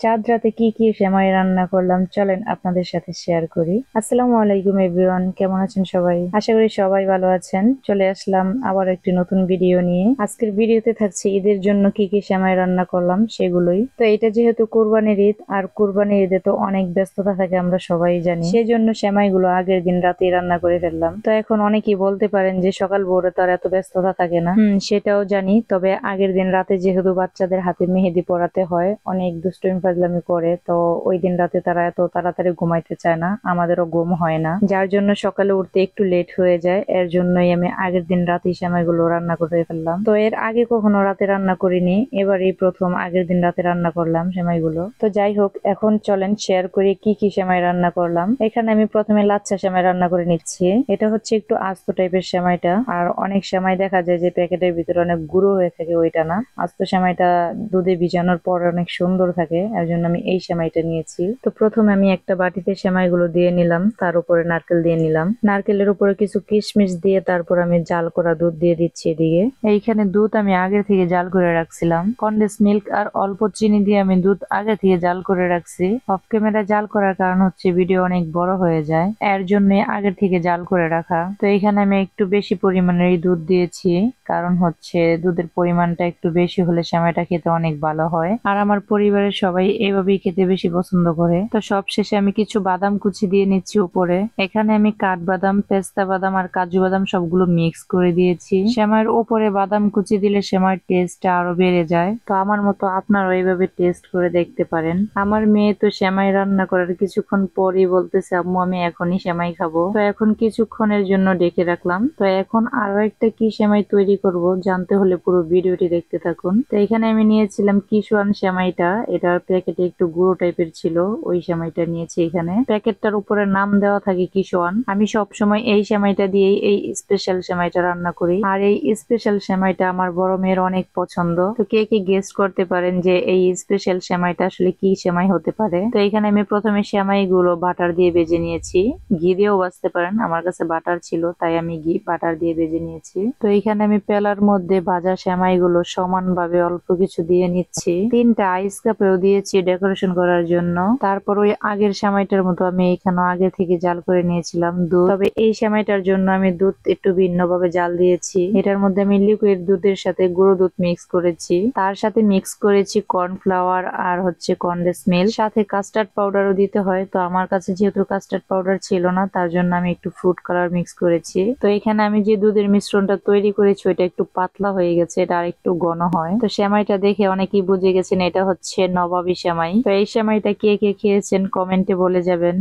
চাঁদ রাতে কি কি সেমাই রান্না করলাম চলেন আপনাদের সাথে শেয়ার করি। আসসালামু আলাইকুম এভরিওয়ান, কেমন আছেন সবাই? আশা করি সবাই ভালো আছেন। চলে আসলাম আবার একটি নতুন ভিডিও নিয়ে। আজকের ভিডিওতে থাকছে ঈদের জন্য কি কি সেমাই রান্না করলাম সেগুলোই। তো এটা যেহেতু কুরবানির ঈদ, আর কুরবানির ঈদে তো অনেক ব্যস্ততা থাকে আমরা সবাই জানি, সেজন্য সেমাইগুলো আগের দিন রাতেই রান্না করে ফেললাম। তো এখন অনেকেই বলতে পারেন যে সকাল ভোরে তো আর এত ব্যস্ততা থাকে না। সেটাও জানি, তবে আগের দিন রাতে যেহেতু বাচ্চাদের হাতে মেহেদি পরাতে হয়, অনেক দুষ্টুমি ফাজলামি করে, তো ওই দিন রাতে তারা এত তাড়াতাড়ি ঘুমাইতে চায় না, আমাদেরও ঘুম হয় না, যার জন্য সকালে উঠতে একটু লেট হয়ে যায়। এর জন্যই আমি আগের দিন রাতেই সেমাইগুলো রান্না করে ফেললাম। তো এর আগে কখনো রাতে রান্না করিনি, এবারই প্রথম আগের দিন রাতে রান্না করলাম সেমাইগুলো। তো যাই হোক, এখন চলেন শেয়ার করি কি কি সেমাই রান্না করলাম। এখানে আমি প্রথমে লাচ্ছা সেমাই রান্না করে নিচ্ছি। এটা হচ্ছে একটু আস্ত টাইপের সেমাইটা, আর অনেক সেমাই দেখা যায় যে প্যাকেটের ভিতরে অনেক গুঁড়ো হয়ে থাকে, ওইটা না। আস্ত সেমাইটা দুধে ভিজানোর পর অনেক সুন্দর থাকে, এর জন্য আমি এই সেমাইটা নিয়েছি। তো প্রথমে আমি একটা বাটিতে সেমাইগুলো দিয়ে নিলাম, তার উপরে নারকেল দিয়ে নিলাম, নারকেলের উপরে কিছু কিশমিশ দিয়ে তারপর আমি জাল করা দুধ দিয়ে দিচ্ছি এদিকে। এইখানে দুধ আমি আগে থেকে জাল করে রাখছিলাম, কনডেন্স মিল্ক আর অল্প চিনি দিয়ে আমি দুধ আগে থেকে জাল করে রাখছি। অফ ক্যামেরা জাল করার কারণ হচ্ছে ভিডিও অনেক বড় হয়ে যায়, এর জন্য আগে থেকে জাল করে রাখা। তো এখানে আমি একটু বেশি পরিমাণের দুধ দিয়েছি, কারণ হচ্ছে দুধের পরিমাণটা একটু বেশি হলে সেমাইটা খেতে অনেক ভালো হয়, আর আমার পরিবারের সবাই এভাবেই খেতে বেশি পছন্দ করে। তো সব শেষে আমি কিছু বাদাম কুচি দিয়ে নিচ্ছি উপরে। এখানে আমি কাঠবাদাম, পেস্তা বাদাম আর কাজু বাদাম সবগুলো মিক্স করে দিয়েছি। সেমাইয়ের উপরে বাদাম কুচি দিলে সেমাইয়ের টেস্টটা আরো বেড়ে যায়। তো আমার মতো আপনারাও এইভাবে টেস্ট করে দেখতে পারেন। আমার মেয়ে তো সেমাই রান্না করার কিছুক্ষণ পরই বলতেছে, আম্মু আমি এখনই সেমাই খাবো। তো এখন কিছুক্ষণের জন্য ডেকে রাখলাম। তো এখন আরো একটা কি সেমাই তৈরি করব, জানতে হলে পুরো ভিডিওটি দেখতে থাকুন। তো এখানে আমি নিয়েছিলাম কিশোয়ান সেমাইটা, এটার প্যাকেটে একটু গুঁড়ো টাইপের ছিল, ওই সেমাইটা নিয়েছি। এখানে প্যাকেটটার উপরে নাম দেওয়া থাকে কিশোয়ান। আমি সব সময় এই সেমাইটা দিয়েই এই স্পেশাল সেমাইটা রান্না করি, আর এই স্পেশাল সেমাইটা আমার বড় মেয়ের অনেক পছন্দ। তো কে কে গেস করতে পারেন যে এই স্পেশাল সেমাইটা আসলে কি সেমাই হতে পারে? তো এখানে আমি প্রথমে সেমাইগুলো বাটার দিয়ে ভেজে নিয়েছি, ঘি দিয়েও ভাজতে পারেন, আমার কাছে বাটার ছিল তাই আমি ঘি বাটার দিয়ে ভেজে নিয়েছি। তো এখানে আমি পেলার মধ্যে ভাজা সেমাইগুলো সমানভাবে অল্প কিছু দিয়ে নিচ্ছি, 3টা আইস কাপেও দিয়েছি ডেকোরেশন করার জন্য। তারপর ওই আগের সেমাইটার মতো আমি এখানে আগে থেকে জাল করে নিয়েছিলাম দুধ, তবে এই সেমাইটার জন্য আমি দুধ একটু ভিন্নভাবে জাল দিয়েছি। এটার মধ্যে আমি লিকুইড দুধের সাথে গুঁড়ো দুধ মিক্স করেছি, তার সাথে মিক্স করেছি কর্নফ্লাওয়ার আর হচ্ছে কনডেন্স মিল্ক, সাথে কাস্টার্ড পাউডারও দিতে হয়। তো আমার কাছে যেহেতু কাস্টার্ড পাউডার ছিল না, তার জন্য আমি একটু ফ্রুট কালার মিক্স করেছি। তো এখানে আমি যে দুধের মিশ্রণটা তৈরি করেছি ওইটা একটু পাতলা হয়ে গেছে, এটা আর একটু ঘন হয়। তো সেমাইটা দেখে অনেকেই বুঝে গেছেন এটা হচ্ছে নবাবী সেমাই। তো এই সেমাইটা কে কে খেয়েছেন কমেন্টে বলে যাবেন।